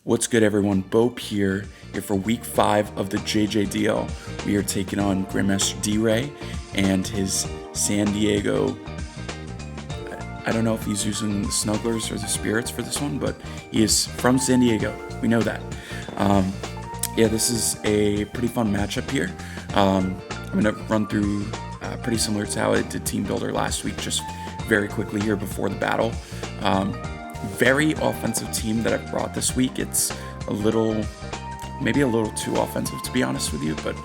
What's good, everyone? Bope here for week 5 of the JJDL. We are taking on Grandmaster D.Rey and his San Diego. I don't know if he's using the Snugglers or the Spirits for this one, but he is from San Diego. We know that. Yeah, this is a pretty fun matchup here. I'm going to run through pretty similar to how I did Team Builder last week, just very quickly here before the battle. Very offensive team that I've brought this week. It's maybe a little too offensive, to be honest with you, but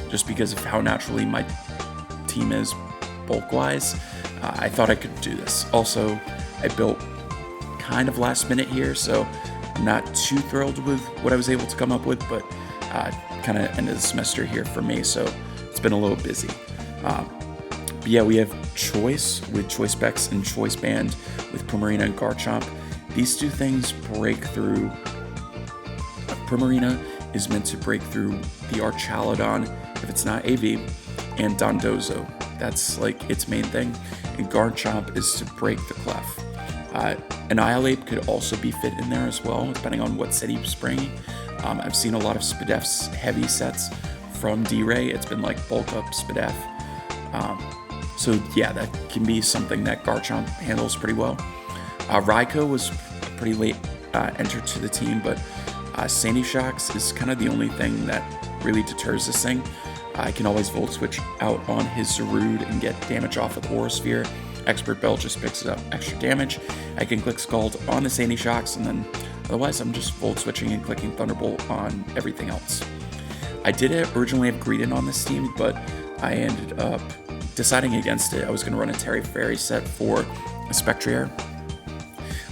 just because of how naturally my team is bulk-wise, I thought I could do this. Also, I built kind of last minute here, so I'm not too thrilled with what I was able to come up with, but kind of end of the semester here for me, so it's been a little busy. But yeah, we have Choice with Choice Specs and Choice Band with Primarina and Garchomp. These two things break through. Primarina is meant to break through the Archaludon if it's not AV, and Dondozo. That's like its main thing. And Garchomp is to break the Clef. Annihilate could also be fit in there as well, depending on what set he's bringing. I've seen a lot of Spadef's heavy sets from D.Rey. It's been like bulk up Spadef. So yeah, that can be something that Garchomp handles pretty well. Raikou was a pretty late enter to the team, but Sandy Shocks is kind of the only thing that really deters this thing. I can always Volt Switch out on his Zarude and get damage off with Aura Sphere. Expert Bell just picks up extra damage. I can click Scald on the Sandy Shocks, and then otherwise I'm just Volt Switching and clicking Thunderbolt on everything else. I did originally have Greedent on this team, but I ended up deciding against it. I was going to run a Terry Fairy set for a Spectrier,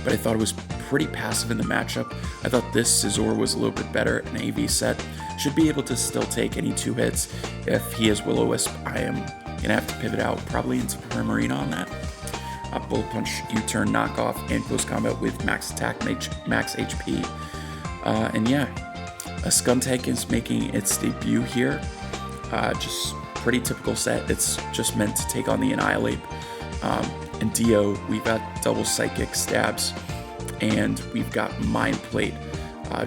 but I thought it was pretty passive in the matchup. I thought this Scizor was a little bit better. An AV set should be able to still take any 2 hits. If he has Will-O-Wisp, I am going to have to pivot out probably into Primarina on that. Bullet Punch, U-Turn, Knockoff, and Close Combat with Max Attack, Max HP. And yeah, a Skuntank is making its debut here. Just pretty typical set. It's just meant to take on the Annihilate. And Dio, we've got double Psychic Stabs, and we've got Mind Plate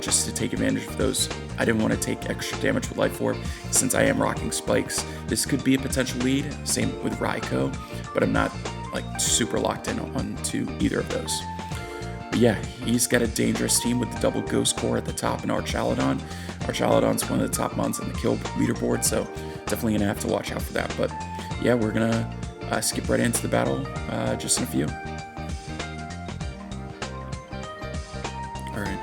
just to take advantage of those. I didn't want to take extra damage with Life Orb since I am rocking Spikes. This could be a potential lead, same with Raikou, but I'm not like super locked in onto either of those. But yeah, he's got a dangerous team with the double Ghost Core at the top and Archaludon. Archaludon's one of the top mons on the kill leaderboard, so definitely gonna have to watch out for that. But yeah, we're gonna skip right into the battle just in a few. Alright.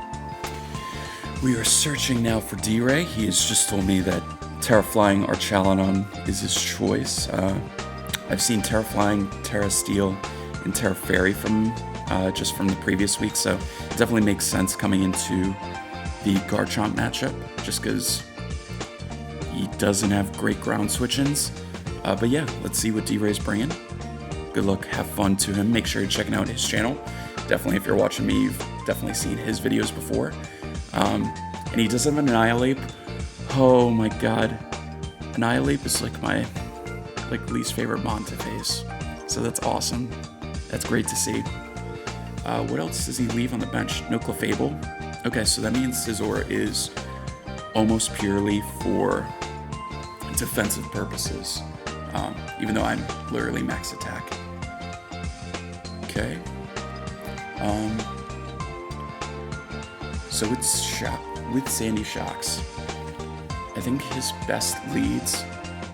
We are searching now for D.Rey. He has just told me that Terraflying Archaludon is his choice. I've seen Terraflying, Terra Steel, and Terra Fairy from just from the previous week, so it definitely makes sense coming into the Garchomp matchup, just because he doesn't have great ground switch-ins. But yeah, let's see what D.Rey's bringing. Good luck, have fun to him. Make sure you're checking out his channel. Definitely, if you're watching me, you've definitely seen his videos before. And he does have an Annihilate. Oh my god. Annihilate is like my least favorite mon to face. So that's awesome. That's great to see. What else does he leave on the bench? No Clefable. Okay, so that means Scizor is almost purely for defensive purposes. Even though I'm literally max attack. Okay. So with Sandy Shocks, I think his best leads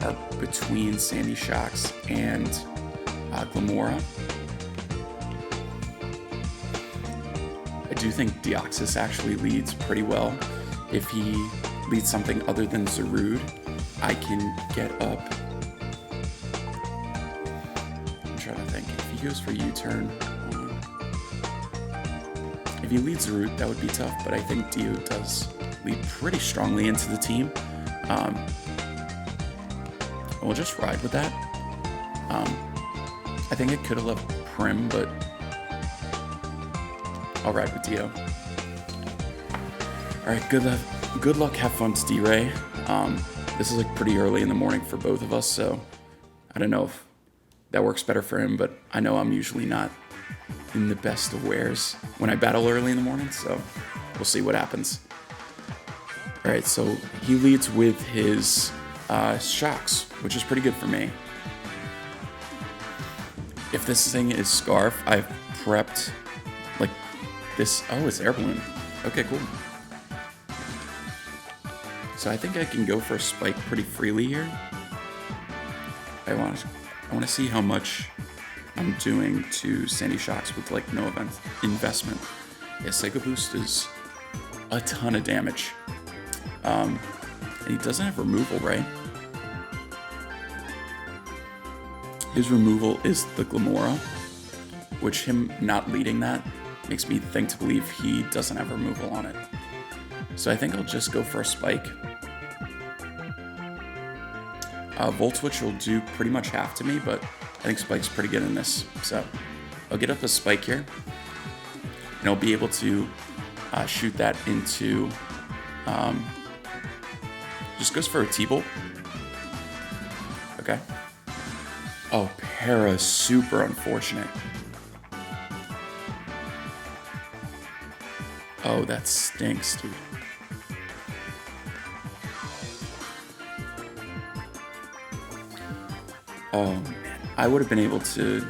are between Sandy Shocks and Glamora. I do think Deoxys actually leads pretty well. If he leads something other than Zarude, I can get up. I'm trying to think. If he goes for U-turn, if he leads Zarude, that would be tough, but I think Dio does lead pretty strongly into the team. We'll just ride with that. I think it could have left Prim, but I'll ride with Dio. Alright, good luck, have fun to D.Rey. This is like pretty early in the morning for both of us, so I don't know if that works better for him, but I know I'm usually not in the best of wares when I battle early in the morning, so We'll see what happens. Alright, so he leads with his shocks, which is pretty good for me. If this thing is Scarf, I've prepped like this. Oh, it's Air Balloon. Okay, cool. So I think I can go for a spike pretty freely here. I want to see how much I'm doing to Sandy Shocks with like no investment. Yeah, Psycho Boost is a ton of damage. And he doesn't have removal, right? His removal is the Glamora, which him not leading that makes me think to believe he doesn't have removal on it. So I think I'll just go for a spike. Volt Switch will do pretty much half to me, but I think Spike's pretty good in this. So I'll get up a Spike here, and I'll be able to shoot that into... just goes for a T-Bolt. Okay. Oh, Para is super unfortunate. Oh, that stinks, dude. Oh, man. I would have been able to...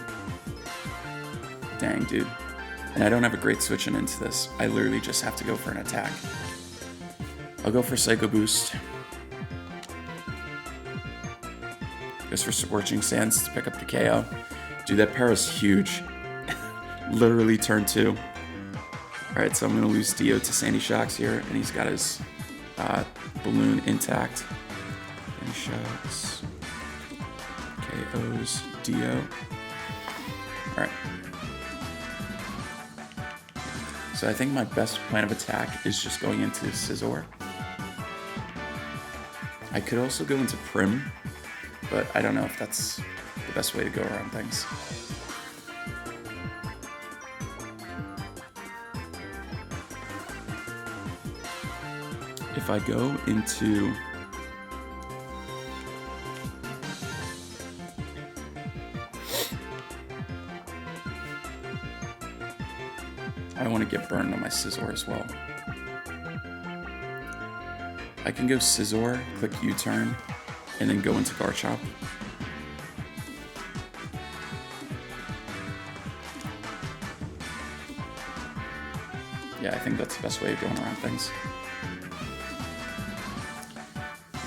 Dang, dude. And I don't have a great switching into this. I literally just have to go for an attack. I'll go for Psycho Boost. Goes for Scorching Sands to pick up the KO. Dude, that Para's huge. Literally turn 2. Alright, so I'm going to lose Dio to Sandy Shocks here, and he's got his balloon intact. Sandy Shocks. KOs. Dio. Alright. So I think my best plan of attack is just going into Scizor. I could also go into Prim, but I don't know if that's the best way to go around things. If I go into... I want to get burned on my Scizor as well. I can go Scizor, click U-turn, and then go into Garchomp. Yeah, I think that's the best way of going around things.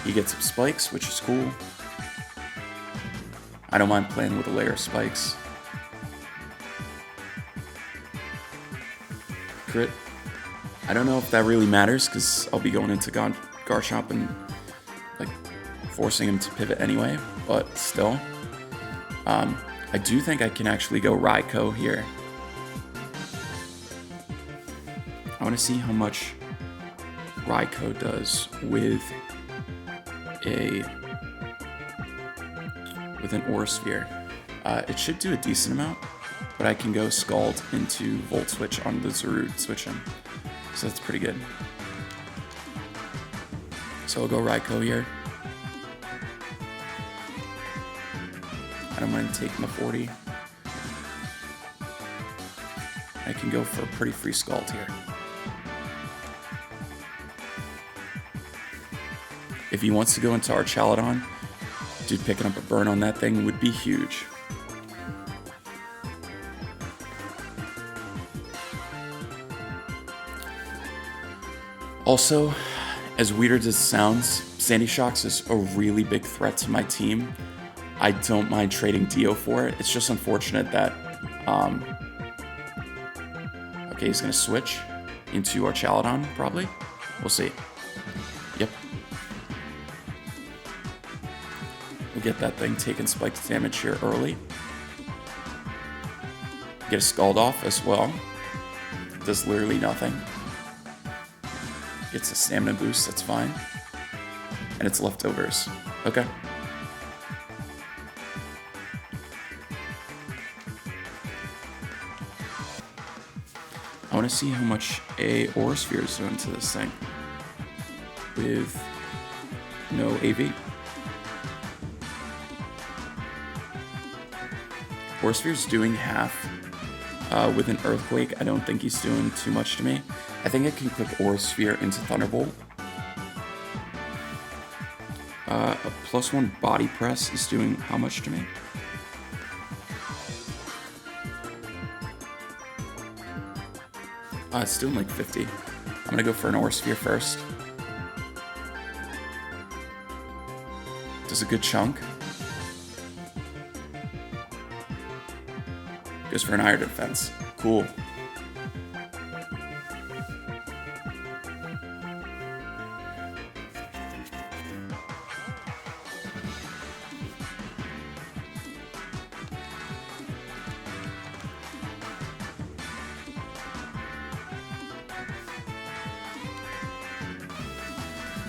You get some spikes, which is cool. I don't mind playing with a layer of spikes. Crit. I don't know if that really matters, because I'll be going into Garchomp and like forcing him to pivot anyway, but still. I do think I can actually go Raikou here. I want to see how much Raikou does with an Aura Sphere. It should do a decent amount, but I can go Scald into Volt Switch on the Zarude switching, so that's pretty good. So I'll go Raikou here. I don't mind taking the 40. I can go for a pretty free Scald here. If he wants to go into Archaludon, dude, picking up a burn on that thing would be huge. Also, as weird as it sounds, Sandy Shocks is a really big threat to my team. I don't mind trading Dio for it. It's just unfortunate that... okay, he's going to switch into Archaludon, probably. We'll see. Yep. We'll get that thing taking spiked damage here early. Get a Scald off as well. Does literally nothing. Gets a stamina boost, that's fine. And it's leftovers. Okay. I want to see how much a Aura Sphere is doing to this thing. With no AV. Aura Sphere's doing half. With an Earthquake, I don't think he's doing too much to me. I think I can click Aura Sphere into Thunderbolt. A +1 body press is doing how much to me? It's doing like 50. I'm gonna go for an Aura Sphere first. Does a good chunk. Goes for an Iron Defense. Cool.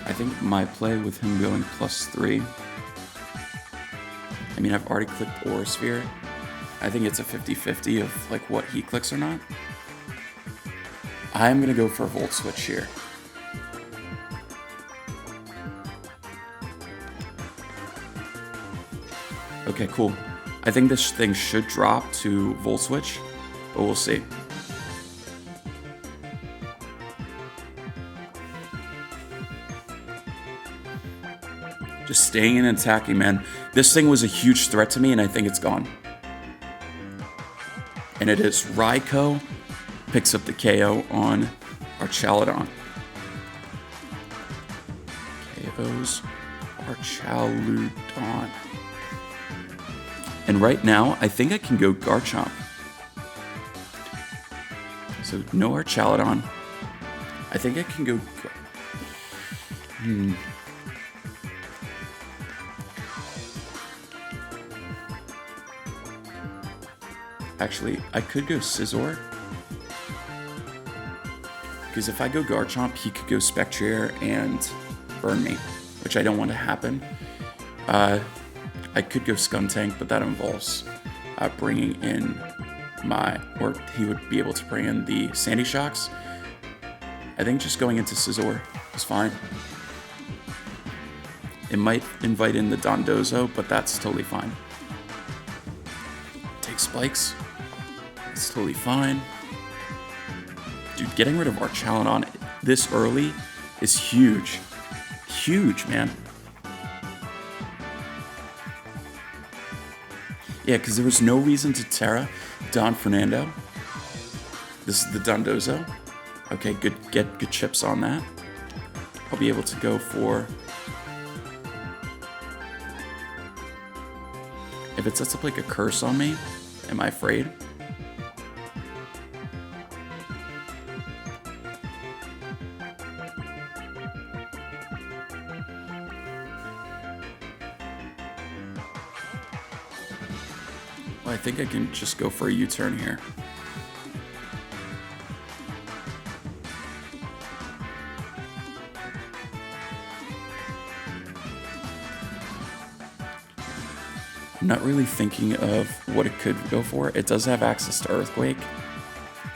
I think my play with him going +3. I mean, I've already clicked Aura Sphere. I think it's a 50-50 of like what he clicks or not. I'm gonna go for a Volt Switch here. Okay, cool. I think this thing should drop to Volt Switch, but we'll see. Just staying in and attacking, man. This thing was a huge threat to me, and I think it's gone. And it is Raikou picks up the KO on Archaludon. KOs Archaludon. And right now, I think I can go Garchomp. So no Archaludon. I think I can go... Actually, I could go Scizor. Because if I go Garchomp, he could go Spectrier and burn me, which I don't want to happen. I could go Skuntank, but that involves bringing in or he would be able to bring in the Sandy Shocks. I think just going into Scizor is fine. It might invite in the Dondozo, but that's totally fine. Take Spikes. It's totally fine. Dude, getting rid of Archaludon this early is huge. Huge, man. Yeah, because there was no reason to Terra Don Fernando. This is the Dondozo. Okay, get good chips on that. I'll be able to go for... If it sets up like a curse on me, am I afraid? Well, I think I can just go for a U-turn here. I'm not really thinking of what it could go for. It does have access to Earthquake.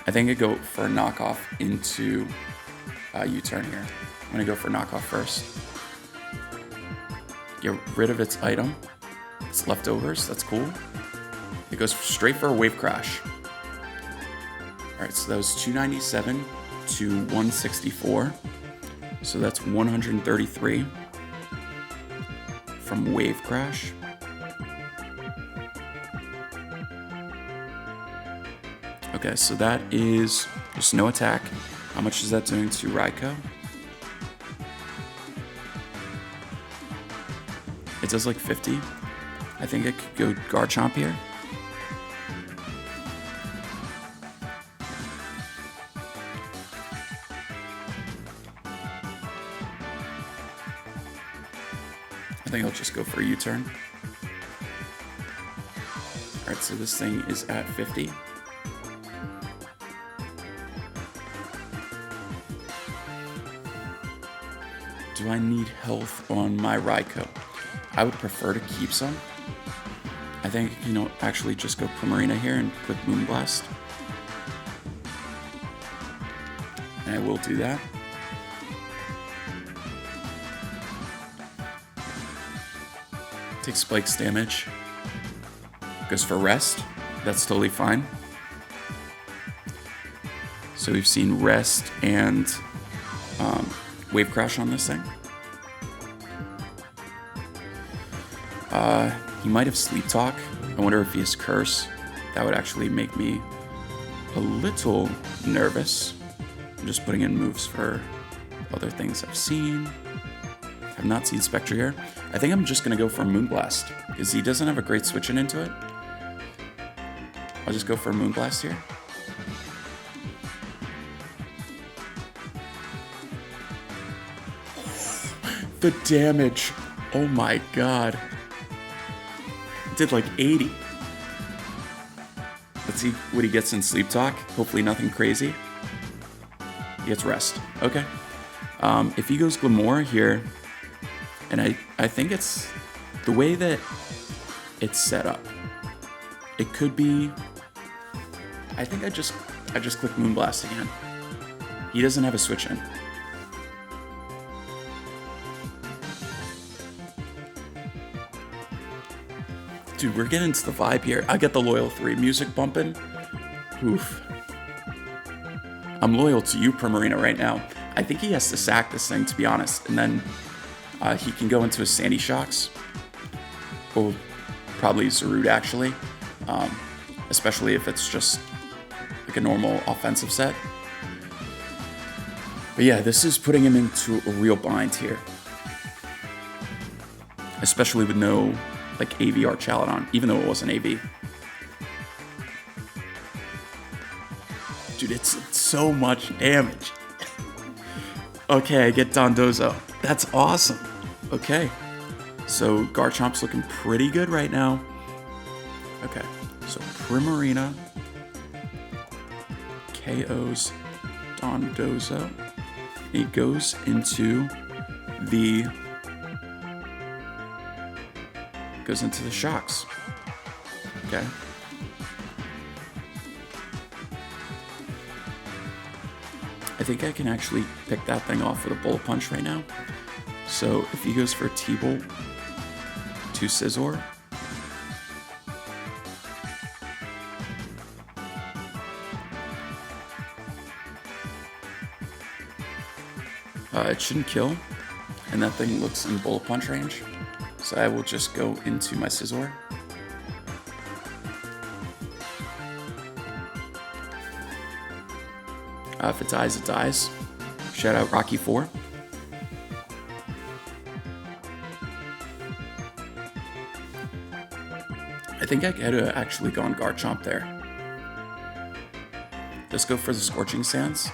I think I go for a knockoff into U-turn here. I'm gonna go for knockoff first. Get rid of its item. Its leftovers, that's cool. It goes straight for a Wave Crash. Alright, so that was 297 to 164. So that's 133 from Wave Crash. Okay, so that is just no attack. How much is that doing to Raikou? It does like 50. I think I could go Garchomp here. I think I'll just go for a U-turn. Alright, so this thing is at 50. Do I need health on my Raikou? I would prefer to keep some. I think, actually just go Primarina here and click Moonblast. And I will do that. Takes Spike's damage. Goes for rest. That's totally fine. So So we've seen Rest and Wave Crash on this thing. He might have Sleep Talk. I wonder if he has Curse. That would actually make me a little nervous. I'm just putting in moves for other things I've seen. I've not seen Spectre here. I think I'm just going to go for Moonblast, because he doesn't have a great switch into it. I'll just go for Moonblast here. The damage. Oh my god. It did like 80. Let's see what he gets in Sleep Talk. Hopefully nothing crazy. He gets Rest. Okay. If he goes Glamour here, and I think it's the way that it's set up. It could be. I think I just click Moonblast again. He doesn't have a switch in. Dude, we're getting into the vibe here. I get the loyal 3 music bumping. Oof. I'm loyal to you, Primarina, right now. I think he has to sack this thing, to be honest, and then he can go into his Sandy Shocks. Or probably Zarude, actually. Especially if it's just like a normal offensive set. But yeah, this is putting him into a real bind here. Especially with no like AV Archaludon, even though it wasn't AV. Dude, it's so much damage. Okay, I get Dondozo. That's awesome. Okay, so Garchomp's looking pretty good right now. Okay, so Primarina KOs Dondozo. He goes into the shocks. Okay. I think I can actually pick that thing off with a Bullet Punch right now. So if he goes for a T-Bolt to Scizor, it shouldn't kill, and that thing looks in Bullet Punch range. So I will just go into my Scizor. If it dies, it dies. Shout out Rocky4. I think I could have actually gone Garchomp there. Just go for the Scorching Sands.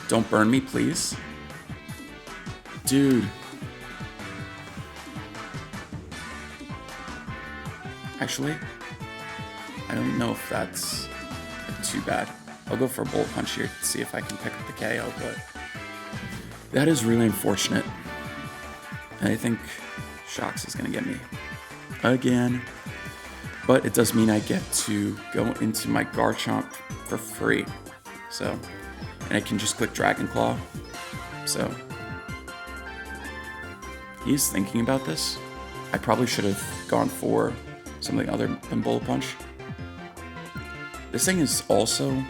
Don't burn me, please. Dude. Actually, I don't know if that's too bad. I'll go for a Bullet Punch here to see if I can pick up the KO, but that is really unfortunate. And I think Shocks is going to get me again. But it does mean I get to go into my Garchomp for free. So, and I can just click Dragon Claw. So, he's thinking about this. I probably should have gone for something other than Bullet Punch. This thing is also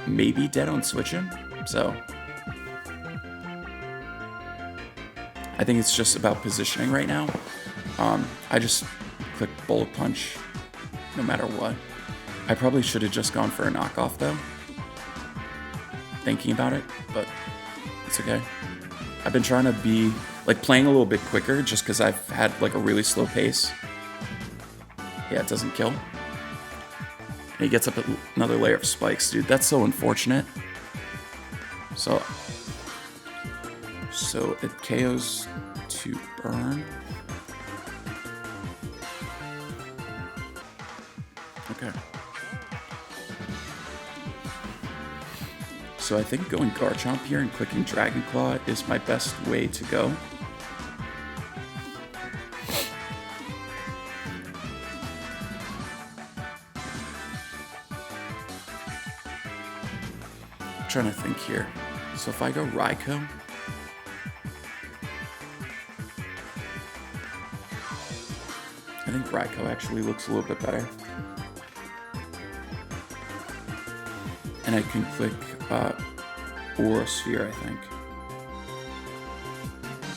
maybe dead on switching, so I think it's just about positioning right now. I just click Bullet Punch no matter what. I probably should have just gone for a knockoff though, thinking about it, but it's okay. I've been trying to be like playing a little bit quicker just because I've had like a really slow pace. Yeah, it doesn't kill. And he gets up another layer of spikes, dude. That's so unfortunate. So it KOs to burn. Okay. So I think going Garchomp here and clicking Dragon Claw is my best way to go. Trying to think here. So if I go Raikou, I think Raikou actually looks a little bit better. And I can click Aura Sphere, I think.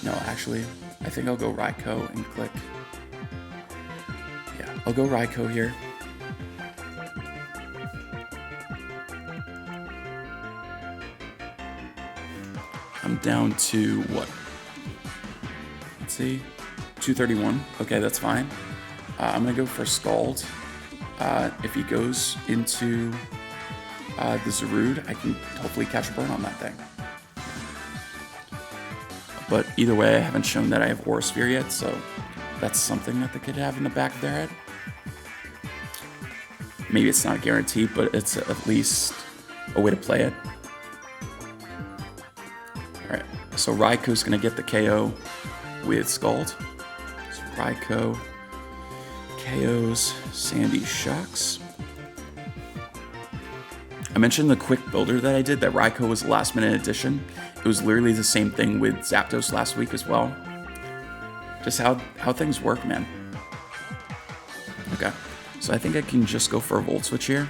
No, actually, I think I'll go Raikou and click. Yeah, I'll go Raikou here. I'm down to what? Let's see, 231. Okay, that's fine. I'm gonna go for Scald. If he goes into the Zarude, I can hopefully catch a burn on that thing. But either way, I haven't shown that I have Aura Sphere yet, so that's something that they could have in the back of their head. Maybe it's not guaranteed, but it's at least a way to play it. Alright, so Raikou's gonna get the KO with Scald. So Raikou KOs Sandy Shocks. I mentioned the quick builder that I did, that Raikou was a last minute addition. It was literally the same thing with Zapdos last week as well. Just how things work, man. Okay, so I think I can just go for a Volt Switch here.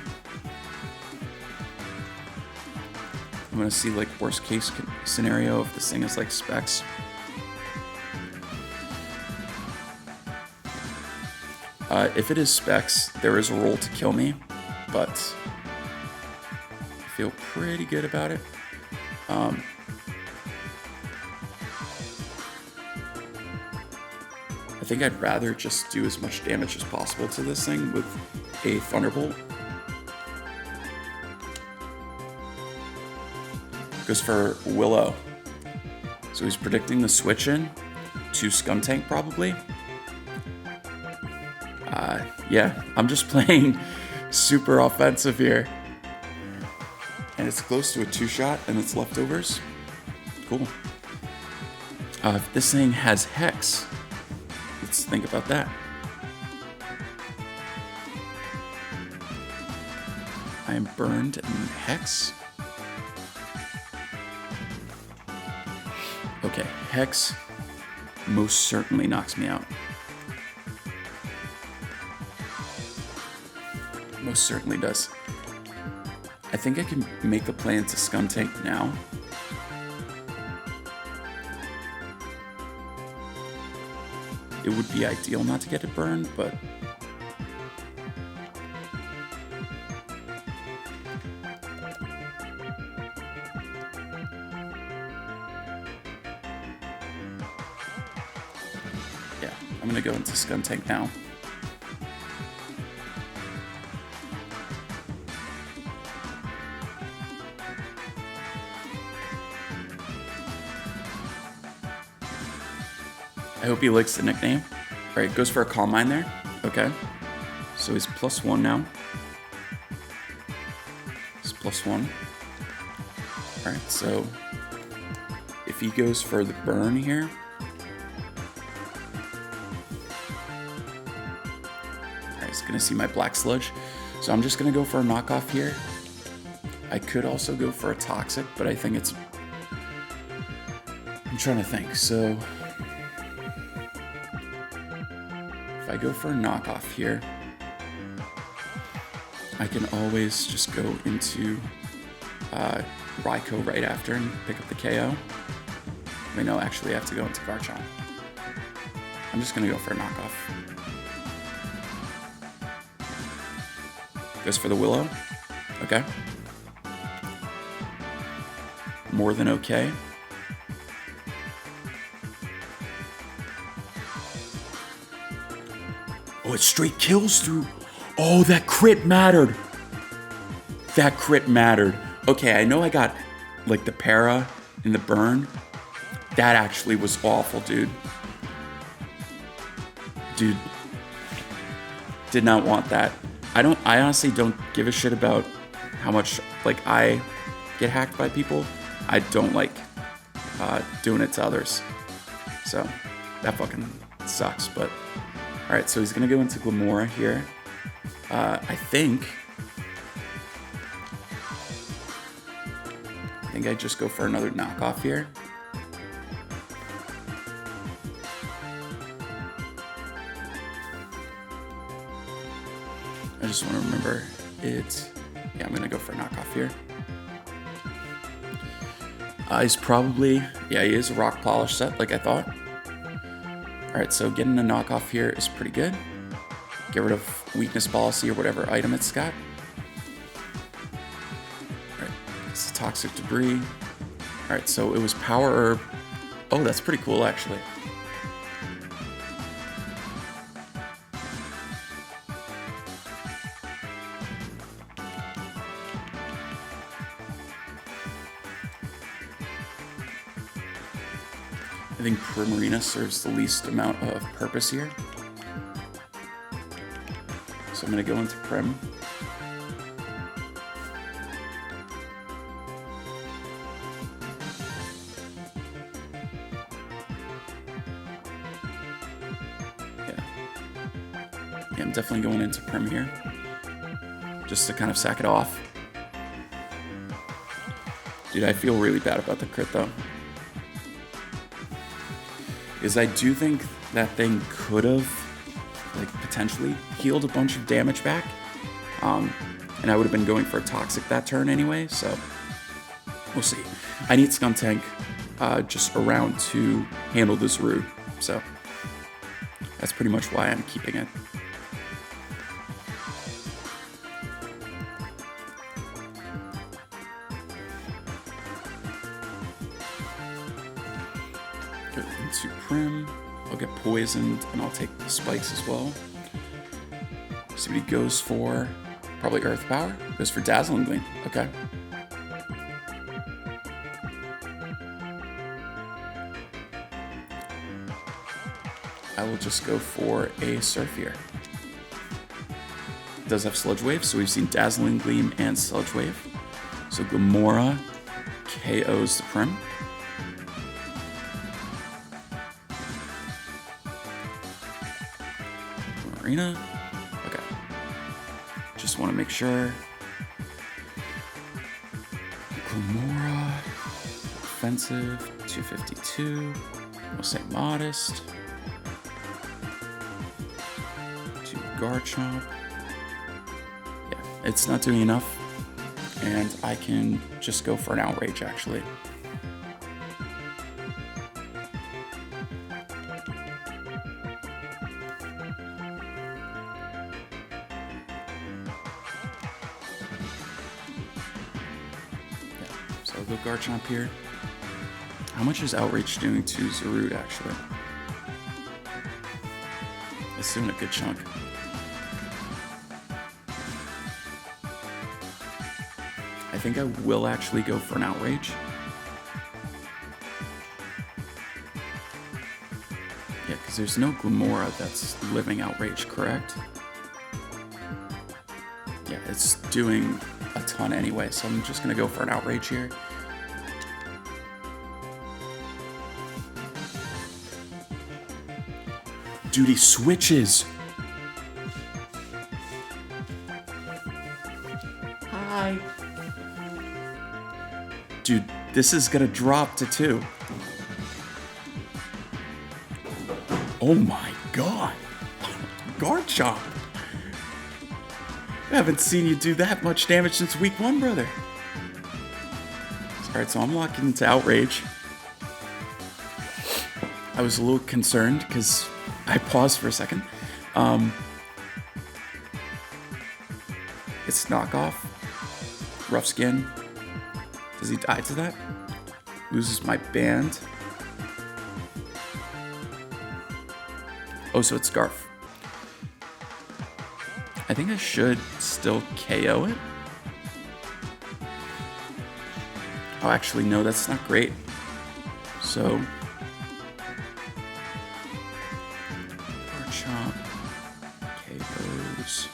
I'm gonna see like worst case scenario if this thing is like Specs. If it is Specs, there is a roll to kill me, but I feel pretty good about it. I think I'd rather just do as much damage as possible to this thing with a Thunderbolt. Goes for Willow. So he's predicting the switch in to Skuntank probably. Yeah, I'm just playing super offensive here. And it's close to a 2-shot and it's leftovers. Cool. If this thing has Hex, let's think about that. I am burned in Hex. Okay, Hex most certainly knocks me out. Most certainly does. I think I can make the play into Skuntank now. It would be ideal not to get it burned, but yeah, I'm gonna go into Skuntank now. I hope he likes the nickname. Alright, goes for a Calm Mind there. Okay. So he's +1 now. He's +1. Alright, so if he goes for the burn here. Alright, he's gonna see my Black Sludge. So I'm just gonna go for a knockoff here. I could also go for a Toxic, but I think it's... I'm trying to think. So if I go for a knockoff here, I can always just go into Raikou right after and pick up the KO. Wait, no, actually I have to go into Garchomp. I'm just gonna go for a knockoff. Goes for the Willow. Okay. More than okay. Oh, it straight kills through. Oh, that crit mattered. That crit mattered. Okay, I know I got like the para and the burn. That actually was awful, dude. Dude, did not want that. I honestly don't give a shit about how much like I get hacked by people. I don't like doing it to others. So that fucking sucks, but alright, so he's gonna go into Glamora here. I think I just go for another knockoff here. I just want to remember it. Yeah, I'm gonna go for a knockoff here. He's probably, yeah, he is a rock polish set, like I thought. Alright, so getting a knockoff here is pretty good. Get rid of weakness policy or whatever item it's got. Alright, it's toxic debris. Alright, so it was power herb. Oh, that's pretty cool, actually. I think Primarina serves the least amount of purpose here. So I'm going to go into Prim. Yeah, I'm definitely going into Prim here. Just to kind of sack it off. Dude, I feel really bad about the crit though. Is I do think that thing could have, like, potentially healed a bunch of damage back. And I would have been going for a Toxic that turn anyway, so we'll see. I need Skuntank just around to handle this Rude, so that's pretty much why I'm keeping it. Go into Prim. I'll get poisoned, and I'll take the spikes as well. See what he goes for. Probably Earth Power. Goes for Dazzling Gleam. Okay. I will just go for a Surf here. It does have Sludge Wave, so we've seen Dazzling Gleam and Sludge Wave. So Gamora KOs the Prim. Arena. Okay. Just want to make sure. Gamora. Offensive. 252. We'll say Modest. 2 Garchomp. Yeah, it's not doing enough. And I can just go for an Outrage, actually. So I'll go Garchomp here. How much is Outrage doing to Zarude, actually? It's doing a good chunk. I think I will actually go for an Outrage. Yeah, because there's no Glamora that's living Outrage, correct? Yeah, it's doing a ton anyway, so I'm just going to go for an Outrage here. Dude, he switches! Hi! Dude, this is gonna drop to 2. Oh my god! Garchomp! I haven't seen you do that much damage since week 1, brother. Alright, so I'm locking into Outrage. I was a little concerned because I paused for a second. It's knockoff. Rough Skin. Does he die to that? Loses my band. Oh, so it's Scarf. I think I should still KO it. Oh, actually, no, that's not great. So Garchomp KOs.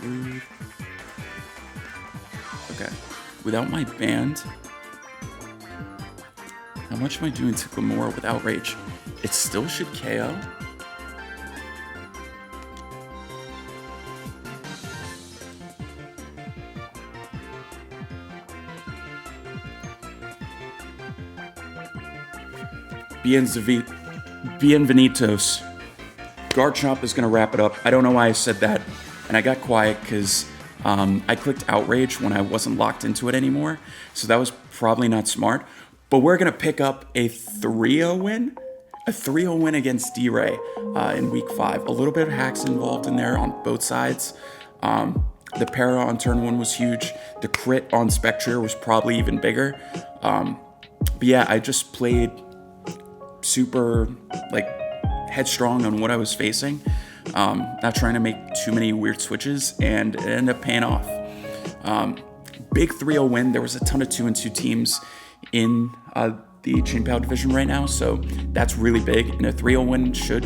Rude. Okay. Without my band, how much am I doing to Glamora with Outrage? It still should KO. Bienvenidos. Garchomp is going to wrap it up. I don't know why I said that and I got quiet because I clicked outrage when I wasn't locked into it anymore, so that was probably not smart. But we're gonna pick up a 3-0 win. A 3-0 win against D.Rey in week 5. A little bit of hacks involved in there on both sides. The para on turn 1 was huge. The crit on Spectre was probably even bigger. But yeah, I just played super like headstrong on what I was facing. Not trying to make too many weird switches, and it ended up paying off. Big 3-0 win. There was a ton of 2-2 teams in the Chain Power division right now, so that's really big, and a 3-0 win should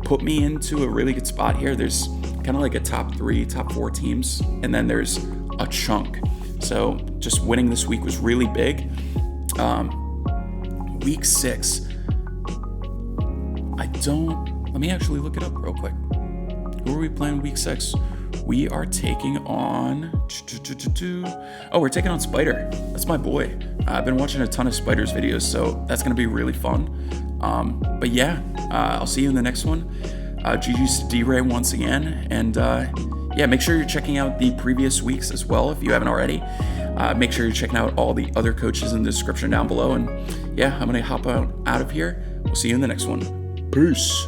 put me into a really good spot here. There's kind of like a top 3, top 4 teams, and then there's a chunk. So just winning this week was really big. Week 6, let me actually look it up real quick. Who are we playing week 6? We are taking on... Oh, we're taking on Spider. That's my boy. I've been watching a ton of Spider's videos, so that's going to be really fun. But yeah, I'll see you in the next one. GG's to D.Rey once again. And yeah, make sure you're checking out the previous weeks as well if you haven't already. Make sure you're checking out all the other coaches in the description down below. And yeah, I'm going to hop out of here. We'll see you in the next one. Peace.